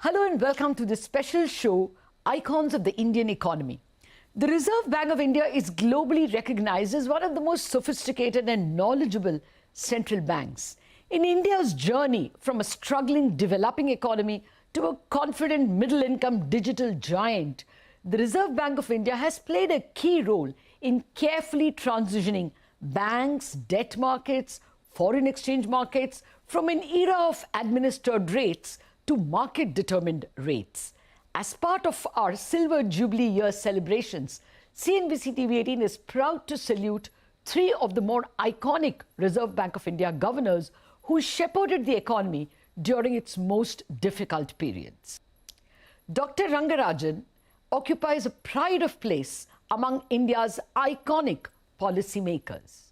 Hello and welcome to this special show, Icons of the Indian Economy. The Reserve Bank of India is globally recognized as one of the most sophisticated and knowledgeable central banks. In India's journey from a struggling developing economy to a confident middle-income digital giant, the Reserve Bank of India has played a key role in carefully transitioning banks, debt markets, foreign exchange markets from an era of administered rates to market-determined rates. As part of our Silver Jubilee Year celebrations, CNBC-TV18 is proud to salute three of the more iconic Reserve Bank of India governors who shepherded the economy during its most difficult periods. Dr. Rangarajan occupies a pride of place among India's iconic policymakers.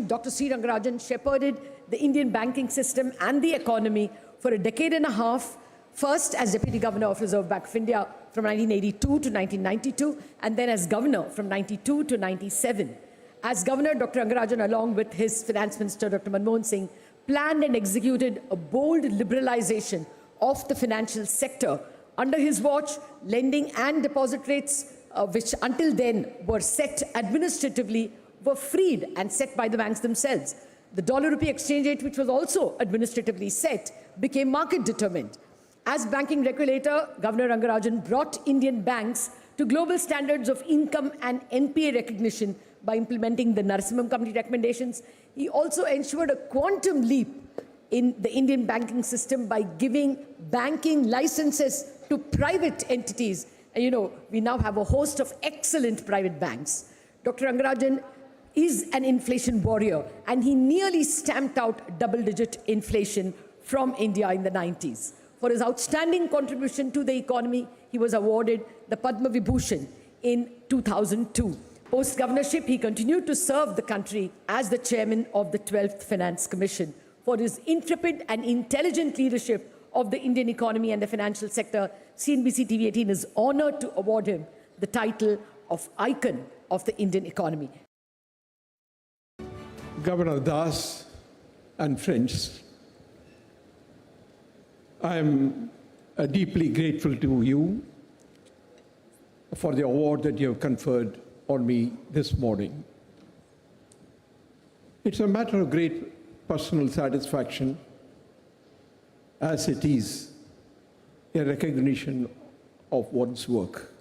Dr. C. Rangarajan shepherded the Indian banking system and the economy for a decade and a half, first as Deputy Governor of Reserve Bank of India from 1982 to 1992, and then as Governor from 92 to 97. As Governor, Dr. Rangarajan, along with his Finance Minister, Dr. Manmohan Singh, planned and executed a bold liberalization of the financial sector. Under his watch, lending and deposit rates, which until then were set administratively, were freed and set by the banks themselves. The dollar-rupee exchange rate, which was also administratively set, became market-determined. As banking regulator, Governor Rangarajan brought Indian banks to global standards of income and NPA recognition by implementing the Narasimham Committee recommendations. He also ensured a quantum leap in the Indian banking system by giving banking licenses to private entities. And we now have a host of excellent private banks. Dr. Rangarajan is an inflation warrior, and he nearly stamped out double-digit inflation from India in the 90s. For his outstanding contribution to the economy, he was awarded the Padma Vibhushan in 2002. Post-governorship, he continued to serve the country as the chairman of the 12th Finance Commission. For his intrepid and intelligent leadership of the Indian economy and the financial sector, CNBC-TV18 is honored to award him the title of Icon of the Indian Economy. Governor Das and friends, I am deeply grateful to you for the award that you have conferred on me this morning. It's a matter of great personal satisfaction, as it is a recognition of one's work.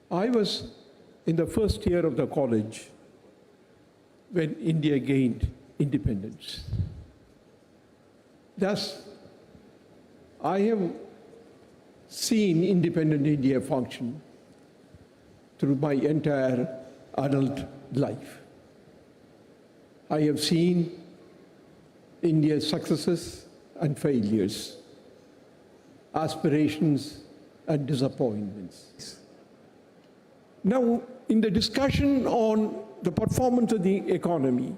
I was in the first year of the college when India gained independence. Thus, I have seen independent India function through my entire adult life. I have seen India's successes and failures, aspirations and disappointments. Now, in the discussion on the performance of the economy,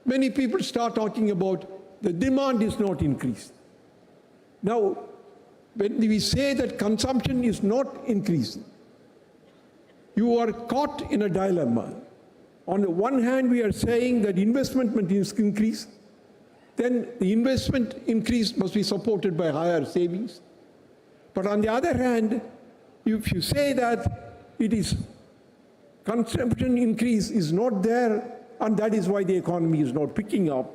many people start talking about the demand is not increased. Now, when we say that consumption is not increasing, you are caught in a dilemma. On the one hand, we are saying that investment must increase. Then the investment increase must be supported by higher savings. But on the other hand, if you say that it is consumption increase is not there, and that is why the economy is not picking up,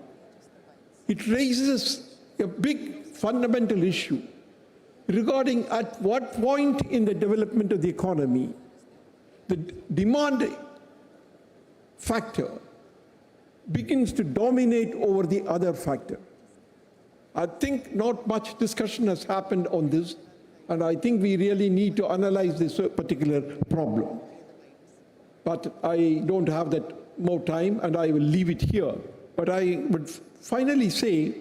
it raises a big fundamental issue regarding at what point in the development of the economy the demand factor begins to dominate over the other factor. I think not much discussion has happened on this, and I think we really need to analyze this particular problem. But I don't have that more time, and I will leave it here. But I would finally say,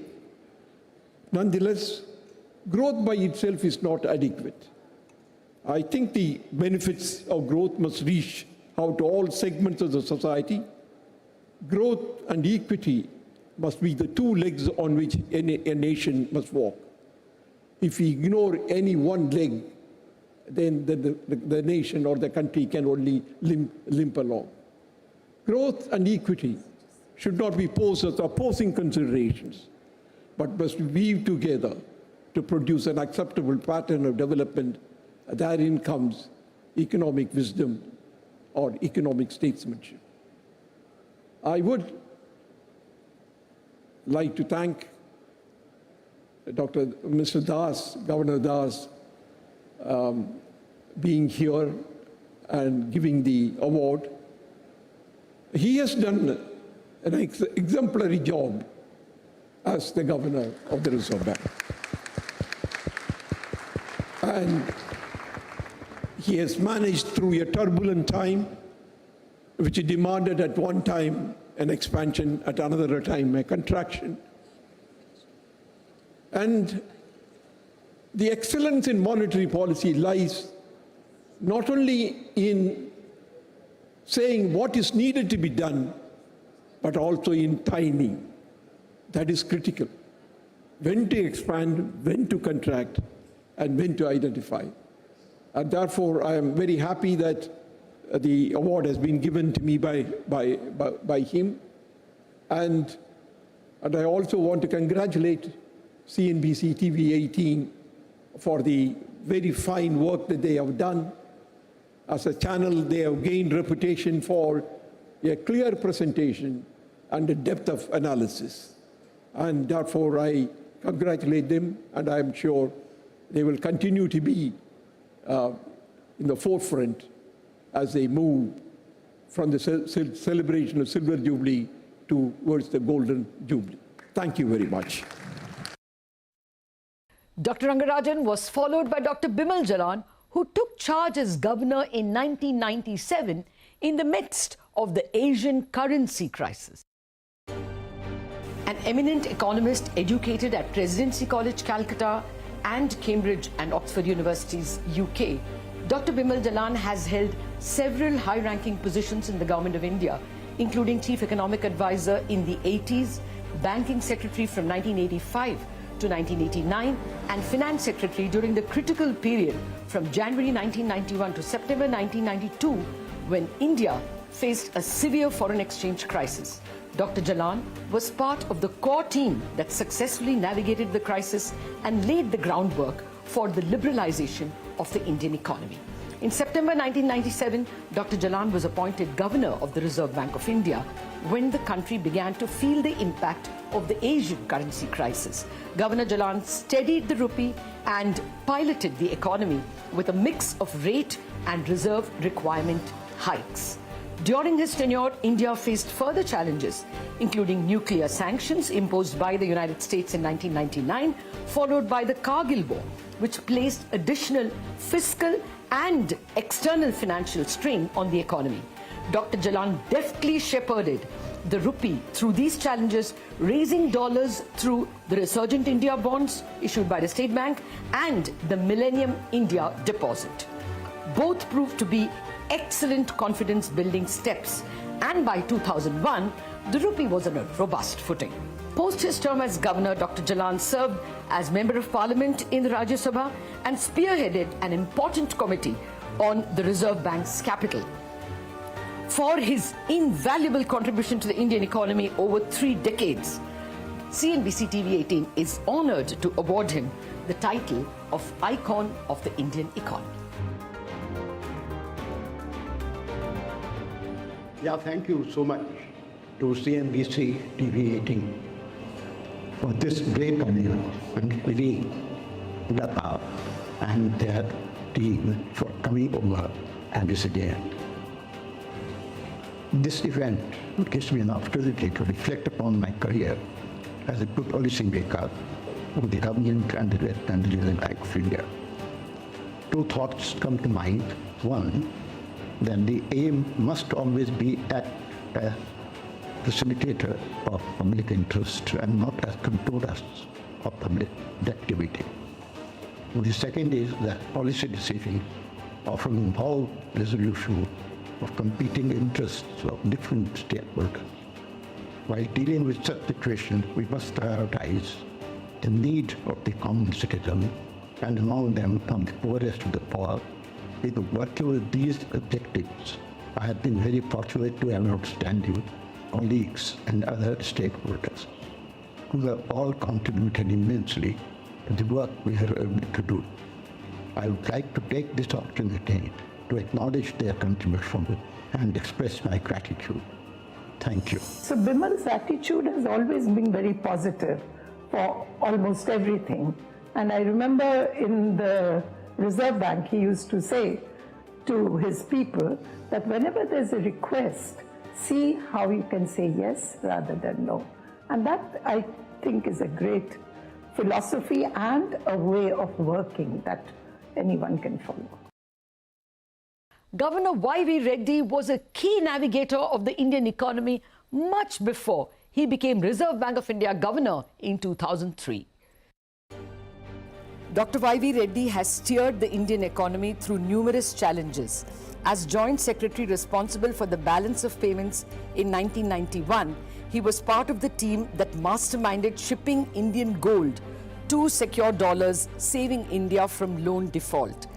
nonetheless, growth by itself is not adequate. I think the benefits of growth must reach out to all segments of the society. Growth and equity must be the two legs on which a nation must walk. If we ignore any one leg, then the nation or the country can only limp along. Growth and equity should not be posed as opposing considerations. but must weave together to produce an acceptable pattern of development. Therein comes economic wisdom or economic statesmanship. I would like to thank Mr. Das, Governor Das, being here and giving the award. He has done an exemplary job as the governor of the Reserve Bank. And he has managed through a turbulent time, which demanded at one time an expansion, at another time a contraction. And the excellence in monetary policy lies not only in saying what is needed to be done, but also in timing. That is critical. When to expand, when to contract, and when to identify. And therefore, I am very happy that the award has been given to me by him. And I also want to congratulate CNBC-TV18 for the very fine work that they have done. As a channel, they have gained reputation for a clear presentation and a depth of analysis. And therefore, I congratulate them, and I am sure they will continue to be in the forefront as they move from the celebration of Silver Jubilee towards the Golden Jubilee. Thank you very much. Dr. Rangarajan was followed by Dr. Bimal Jalan, who took charge as governor in 1997 in the midst of the Asian currency crisis. An eminent economist educated at Presidency College, Calcutta, and Cambridge and Oxford Universities, UK, Dr. Bimal Jalan has held several high-ranking positions in the Government of India, including Chief Economic Advisor in the 80s, Banking Secretary from 1985 to 1989, and Finance Secretary during the critical period from January 1991 to September 1992, when India faced a severe foreign exchange crisis. Dr. Jalan was part of the core team that successfully navigated the crisis and laid the groundwork for the liberalization of the Indian economy. In September 1997, Dr. Jalan was appointed Governor of the Reserve Bank of India when the country began to feel the impact of the Asian currency crisis. Governor Jalan steadied the rupee and piloted the economy with a mix of rate and reserve requirement hikes. During his tenure, India faced further challenges, including nuclear sanctions imposed by the United States in 1999, followed by the Kargil War, which placed additional fiscal and external financial strain on the economy. Dr. Jalan deftly shepherded the rupee through these challenges, raising dollars through the Resurgent India bonds issued by the State Bank and the Millennium India deposit. Both proved to be excellent confidence-building steps, and by 2001, the rupee was on a robust footing. Post his term as governor, Dr. Jalan served as Member of Parliament in the Rajya Sabha and spearheaded an important committee on the Reserve Bank's capital. For his invaluable contribution to the Indian economy over 3 decades, CNBC-TV18 is honoured to award him the title of Icon of the Indian Economy. Yeah, thank you so much to CNBC-TV18 for this great honor, and really Lata and their team for coming over and this again. This event gives me an opportunity to reflect upon my career as a good policy maker of the government and the Reserve Bank of India. 2 thoughts come to mind. One, then the aim must always be at a facilitator of public interest and not as controllers of public activity. The second is that policy decisions often involve resolution of competing interests of different stakeholders. While dealing with such situations, we must prioritize the need of the common citizen, and among them from the poorest to the poor. In working with these objectives, I have been very fortunate to have outstanding colleagues and other stakeholders. who have all contributed immensely to the work we are able to do. I would like to take this opportunity to acknowledge their contribution and express my gratitude. Thank you. So Bimal's attitude has always been very positive for almost everything. And I remember in the Reserve Bank, he used to say to his people that whenever there's a request, see how you can say yes rather than no. And that, I think, is a great philosophy and a way of working that anyone can follow. Governor Y.V. Reddy was a key navigator of the Indian economy much before he became Reserve Bank of India Governor in 2003. Dr. Y.V. Reddy has steered the Indian economy through numerous challenges. As Joint Secretary responsible for the balance of payments in 1991, he was part of the team that masterminded shipping Indian gold to secure dollars, saving India from loan default.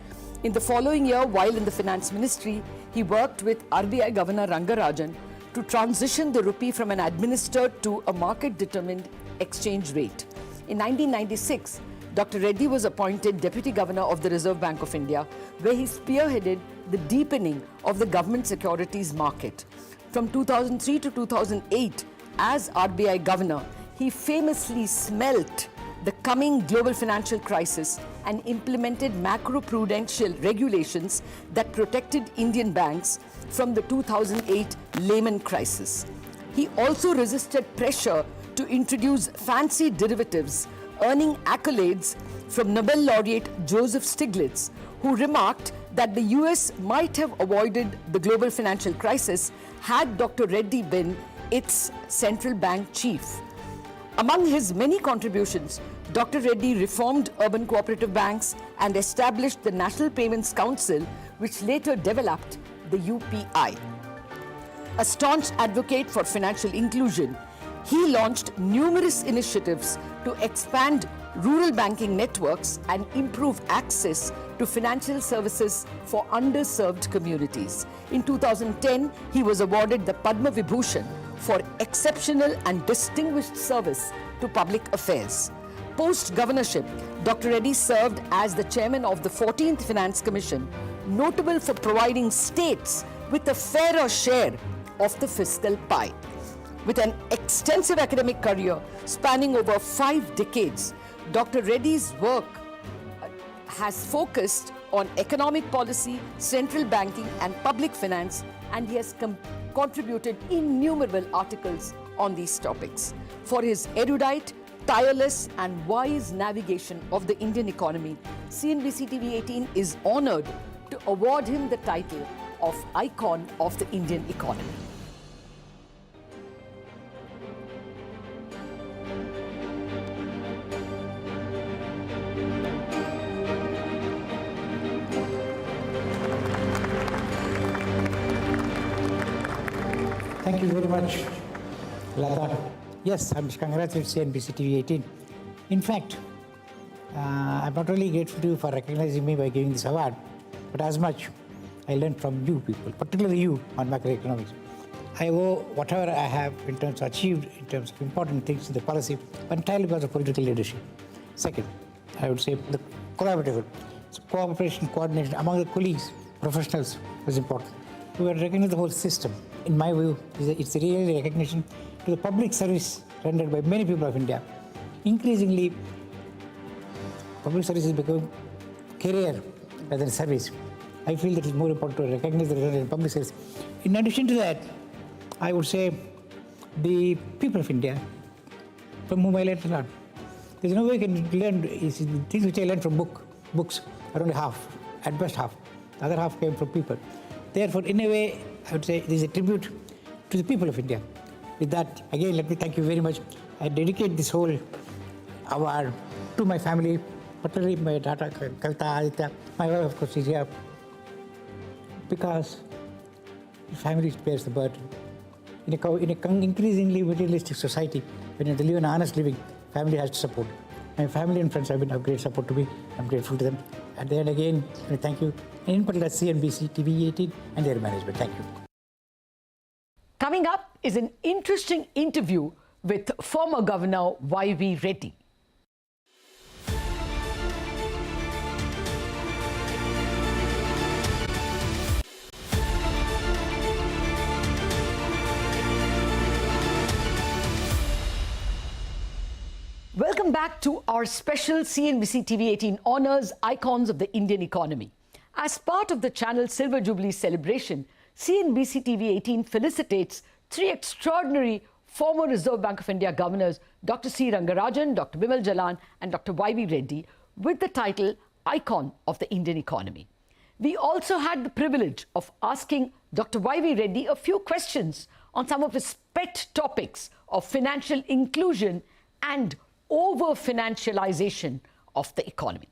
In the following year, while in the Finance Ministry, he worked with RBI Governor Rangarajan to transition the rupee from an administered to a market-determined exchange rate. In 1996, Dr. Reddy was appointed Deputy Governor of the Reserve Bank of India, where he spearheaded the deepening of the government securities market. From 2003 to 2008, as RBI Governor, he famously smelt the coming global financial crisis and implemented macro-prudential regulations that protected Indian banks from the 2008 Lehman crisis. He also resisted pressure to introduce fancy derivatives, earning accolades from Nobel laureate Joseph Stiglitz, who remarked that the US might have avoided the global financial crisis had Dr. Reddy been its central bank chief. Among his many contributions, Dr. Reddy reformed urban cooperative banks and established the National Payments Council, which later developed the UPI. A staunch advocate for financial inclusion, he launched numerous initiatives to expand rural banking networks and improve access to financial services for underserved communities. In 2010, he was awarded the Padma Vibhushan for exceptional and distinguished service to public affairs. Post-governorship, Dr. Reddy served as the chairman of the 14th Finance Commission, notable for providing states with a fairer share of the fiscal pie. With an extensive academic career spanning over 5 decades, Dr. Reddy's work has focused on economic policy, central banking and public finance, and he has contributed innumerable articles on these topics. For his erudite, tireless and wise navigation of the Indian economy, CNBC-TV18 is honoured to award him the title of Icon of the Indian Economy. Thank you very much, Lata. Yes, I must congratulate CNBC-TV18. In fact, I'm not only grateful to you for recognizing me by giving this award, but as much I learned from you people, particularly you on macroeconomics. I owe whatever I have in terms of achieved, in terms of important things in the policy, entirely because of political leadership. Second, I would say the collaborative, so cooperation, coordination among the colleagues, professionals was important. We were recognizing the whole system. In my view, it's a real recognition to the public service rendered by many people of India. Increasingly, public service is becoming career rather than service. I feel that it's more important to recognize the result in public service. In addition to that, I would say the people of India, from whom I learned a lot. There's no way I can learn things which I learned from books, are only half, at best half. The other half came from people. Therefore, in a way, I would say this is a tribute to the people of India. With that, again, let me thank you very much. I dedicate this whole award to my family, particularly my daughter, Kalta Aditya. My wife, of course, is here. Because the family bears the burden. In an increasingly materialistic society, when you have to live an honest living, family has to support. My family and friends have been of great support to me. I'm grateful to them. And then again, thank you. And in particular, CNBC-TV18 and their management. Thank you. Coming up is an interesting interview with former Governor Y.V. Reddy. Welcome back to our special CNBC-TV18 Honours Icons of the Indian Economy. As part of the channel's Silver Jubilee celebration, CNBC-TV18 felicitates three extraordinary former Reserve Bank of India governors, Dr. C. Rangarajan, Dr. Bimal Jalan and Dr. Y.V. Reddy, with the title Icon of the Indian Economy. We also had the privilege of asking Dr. Y.V. Reddy a few questions on some of his pet topics of financial inclusion and over-financialization of the economy.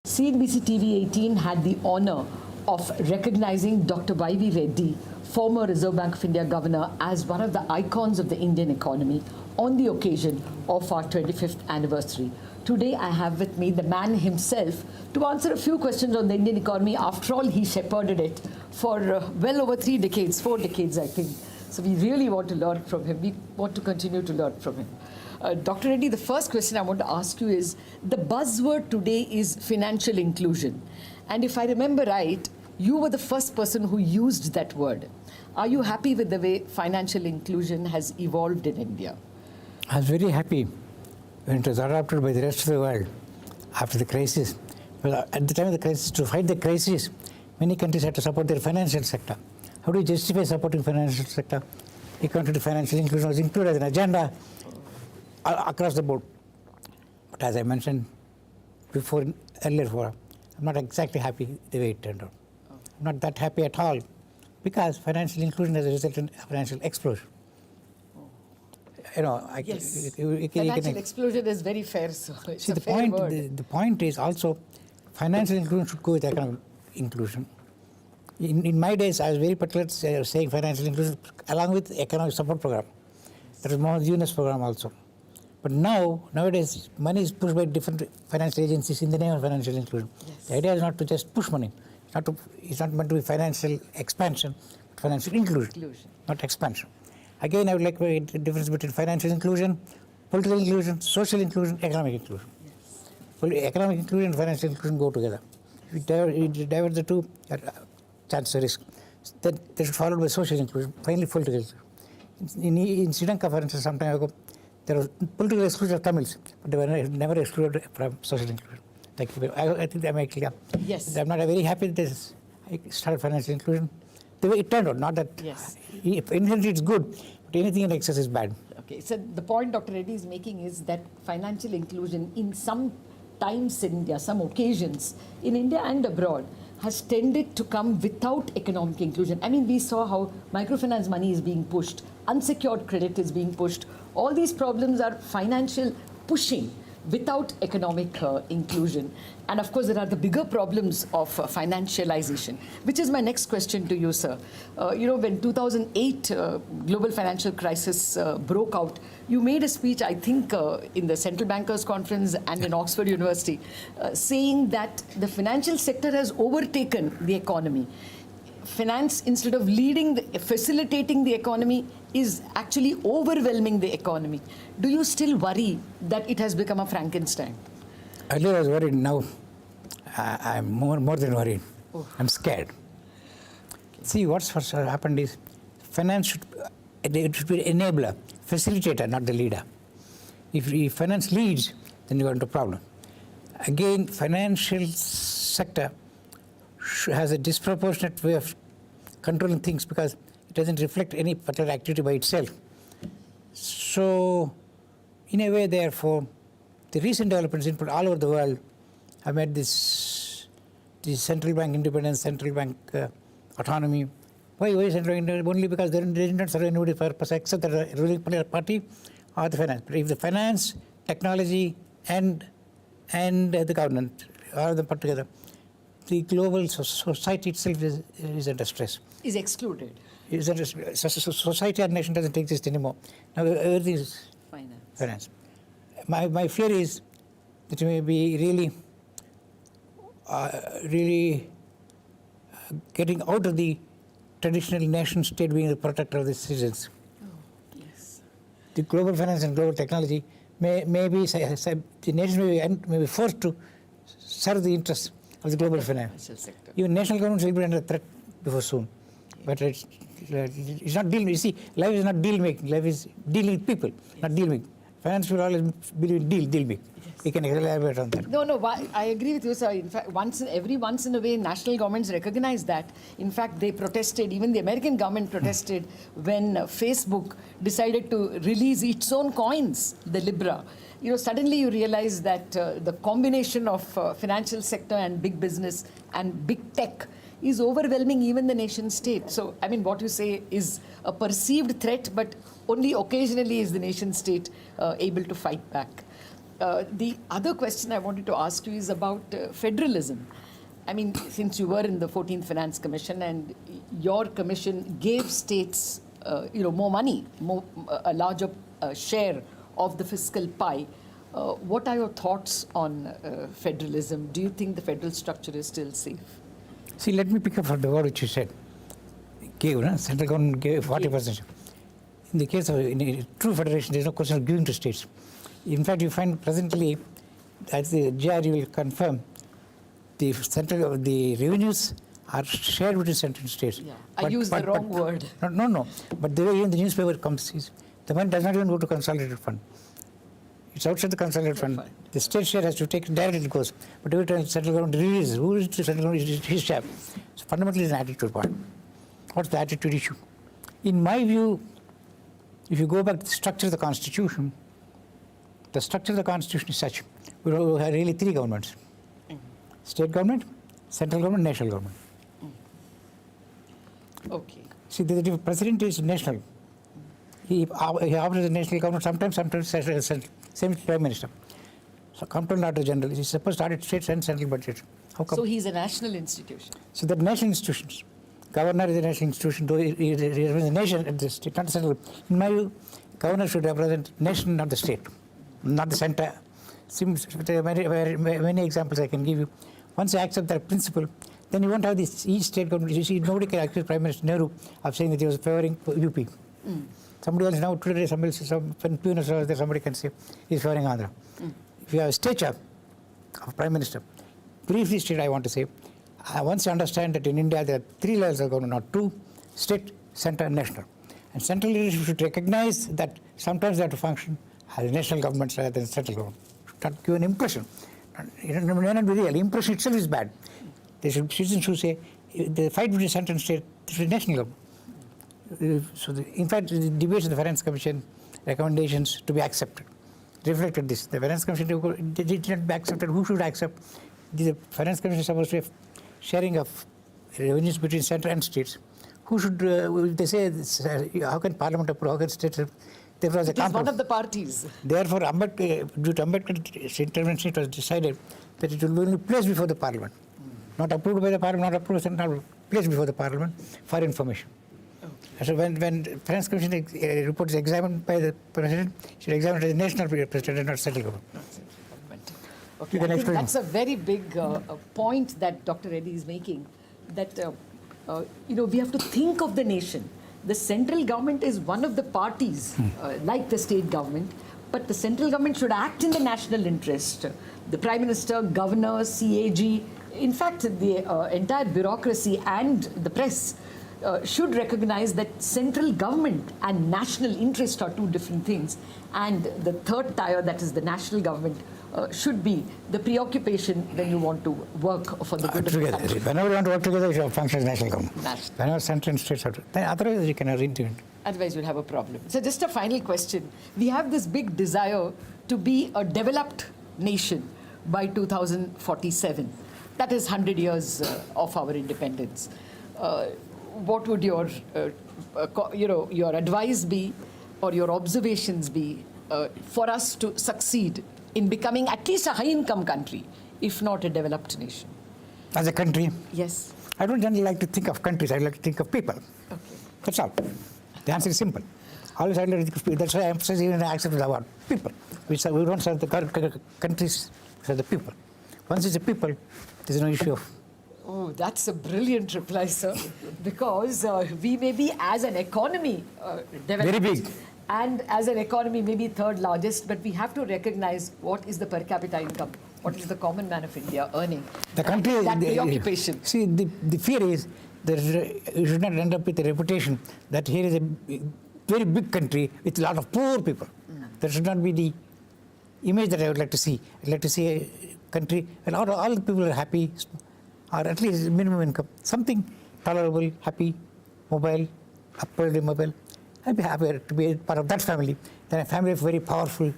CNBC-TV18 had the honour of recognizing Dr. Y.V. Reddy, former Reserve Bank of India governor, as one of the icons of the Indian economy on the occasion of our 25th anniversary. Today I have with me the man himself to answer a few questions on the Indian economy. After all, he shepherded it for well over 4 decades, I think. So we really want to learn from him. We want to continue to learn from him. Dr. Reddy, the first question I want to ask you is, the buzzword today is financial inclusion. And if I remember right, you were the first person who used that word. Are you happy with the way financial inclusion has evolved in India? I was very happy when it was adopted by the rest of the world after the crisis. Well, at the time of the crisis, to fight the crisis, many countries had to support their financial sector. How do you justify supporting financial sector? Equal to financial inclusion was included as an agenda across the board. But as I mentioned before, earlier, I'm not exactly happy the way it turned out. I'm not that happy at all, because financial inclusion has resulted in financial explosion. You know, Yes. Financial explosion is very fair, so it's see, a fair word. The point is also, financial inclusion should go with economic inclusion. In my days, I was very particular saying financial inclusion along with economic support program. That was more UNES program also. But nowadays, money is pushed by different financial agencies in the name of financial inclusion. Yes. The idea is not to just push money. It's not meant to be financial expansion, but financial inclusion. Not expansion. Again, I would like to make the difference between financial inclusion, political inclusion, social inclusion, economic inclusion. Yes. Economic inclusion and financial inclusion go together. If you divert the two, chance of risk. Then they should follow by social inclusion, finally political inclusion. In Sri Lanka, for instance, some time ago, there was political exclusion of Tamils, but they were never excluded from social inclusion. Thank you. I think that makes clear. Yes. I'm not very happy that this. I started financial inclusion. The way it turned out, not that. Yes. Inherently it's good, but anything in excess is bad. Okay, so the point Dr. Reddy is making is that financial inclusion in some times in India, some occasions in India and abroad, has tended to come without economic inclusion. I mean, we saw how microfinance money is being pushed, unsecured credit is being pushed. All these problems are financial pushing without economic inclusion. And of course, there are the bigger problems of financialization, which is my next question to you, sir. When 2008 global financial crisis broke out, you made a speech, I think, in the Central Bankers Conference and in Oxford University, saying that the financial sector has overtaken the economy. Finance, instead of facilitating the economy, is actually overwhelming the economy. Do you still worry that it has become a Frankenstein? Earlier I was worried, now I'm more than worried. Oh. I'm scared. Okay. See, what's happened is, finance should be an enabler, facilitator, not the leader. If finance leads, then you are into a problem. Again, financial sector has a disproportionate way of controlling things because it doesn't reflect any particular activity by itself. So, in a way, therefore, the recent developments input all over the world have made this central bank independence, central bank autonomy. Why central bank independence? Only because they did not serve anybody purpose except the ruling political party or the finance. But if the finance, technology, and the government, all of them put together, the global society itself is under stress. Is excluded. Is under society and nation doesn't exist anymore. Now everything is finance. My fear is that we may be really getting out of the traditional nation state being the protector of the citizens. Oh, yes. the global finance and global technology may be the nation may be forced to serve the interests of the global finance sector. Even national governments will be under threat before soon. But it's not deal. You see, life is not deal making. Life is dealing with people, not deal making. Finance will always believe in deal making. We can elaborate on that. No, I agree with you, sir. In fact, once in a way, national governments recognize that. In fact, they protested, even the American government protested when Facebook decided to release its own coins, the Libra. Suddenly you realize that the combination of financial sector and big business and big tech is overwhelming even the nation state. So, I mean, what you say is a perceived threat, but only occasionally is the nation state able to fight back. The other question I wanted to ask you is about federalism. I mean, since you were in the 14th Finance Commission and your commission gave states, more money, a larger share of the fiscal pie. What are your thoughts on federalism? Do you think the federal structure is still safe? See, let me pick up from the word which you said. Central government gave 40%. In the case of in true federation, there is no question of giving to states. In fact, you find presently, as the GRE will confirm, the revenues are shared between central states. Yeah. I used the wrong word. No. But the way even the newspaper comes, the money does not even go to consolidated fund. It's outside the consolidated fund. The state share has to take it directly, it goes. But every time central government releases, who is the central government? His share. So fundamentally, it's an attitude point. What's the attitude issue? In my view, if you go back to the structure of the Constitution, the structure of the Constitution is such. We have really three governments. State government, central government, national government. Okay. See, the president is national. He operates the national government sometimes same prime minister. So comptroller auditor general, he's supposed to audit states and central budget. How come? So he's a national institution. So the national institutions. Governor is a national institution, though he represents the nation at the state, not the central. In my view, governor should represent nation, not the state, not the center. There are many examples I can give you. Once you accept that principle, then you won't have this each state government. You see, nobody can accuse Prime Minister Nehru of saying that he was favoring UP. Somebody else now, today, somebody can say he's favoring Andhra. If you have a stature of Prime Minister, briefly stated, I want to say, once you understand that in India there are three levels of government, not two, state, center, and national. And central leadership should recognize that sometimes they have to function as national governments rather than central government. Not give an impression. It may not be real. Impression itself is bad. Citizens should say, the fight between center and state is national government. So, in fact, the debates of the Finance Commission recommendations to be accepted reflected this. The Finance Commission did not be accepted. Who should accept? The Finance Commission is supposed to have sharing of revenues between center and states. Who should, they say, how can Parliament approve, how can states approve? Therefore, as a It is one of the parties. Therefore, due to Ambedkar's intervention, it was decided that it will be only placed before the Parliament. Not approved by the Parliament, not approved, not placed before the Parliament for information. So when Finance Commission report is examined by the President, it should examine it as national President and not central government. Okay, I think that's a very big point that Dr. Reddy is making, that we have to think of the nation. The central government is one of the parties, like the state government, but the central government should act in the national interest. The Prime Minister, Governor, CAG, in fact, the entire bureaucracy and the press should recognize that central government and national interest are two different things. And the third tier, that is the national government, should be the preoccupation when you want to work for the good of the country. Whenever you want to work together, you should function as national government. Whenever central and states have to. Then otherwise, you cannot read it. Otherwise, you'll have a problem. So just a final question. We have this big desire to be a developed nation by 2047. That is 100 years of our independence. What would your advice be, or your observations be, for us to succeed in becoming at least a high-income country, if not a developed nation? As a country? Yes. I don't generally like to think of countries. I like to think of people. Okay. That's all. The answer is simple. Always I like to think of people. That's why I emphasize even I accept the word people. We don't serve the countries, we serve the people. Once it's the people, there's no issue of. Oh, that's a brilliant reply, sir. Because we may be, as an economy, developed, very big, And as an economy, maybe third largest, but we have to recognize what is the per capita income, what is the common man of India earning. The country, that preoccupation. See, the fear is that you should not end up with a reputation that here is a very big country with a lot of poor people. That should not be the image that I would like to see. I'd like to see a country where all the people are happy, or at least minimum income, something tolerable, happy, mobile, upwardly mobile. I'd be happier to be part of that family than a family of very powerful,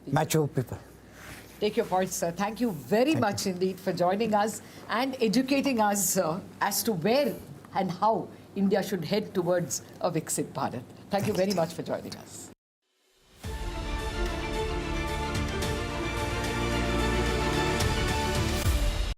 macho people. Take your point, sir. Thank you very much indeed for joining us and educating us as to where and how India should head towards a Viksit Bharat. Thank you very much for joining us.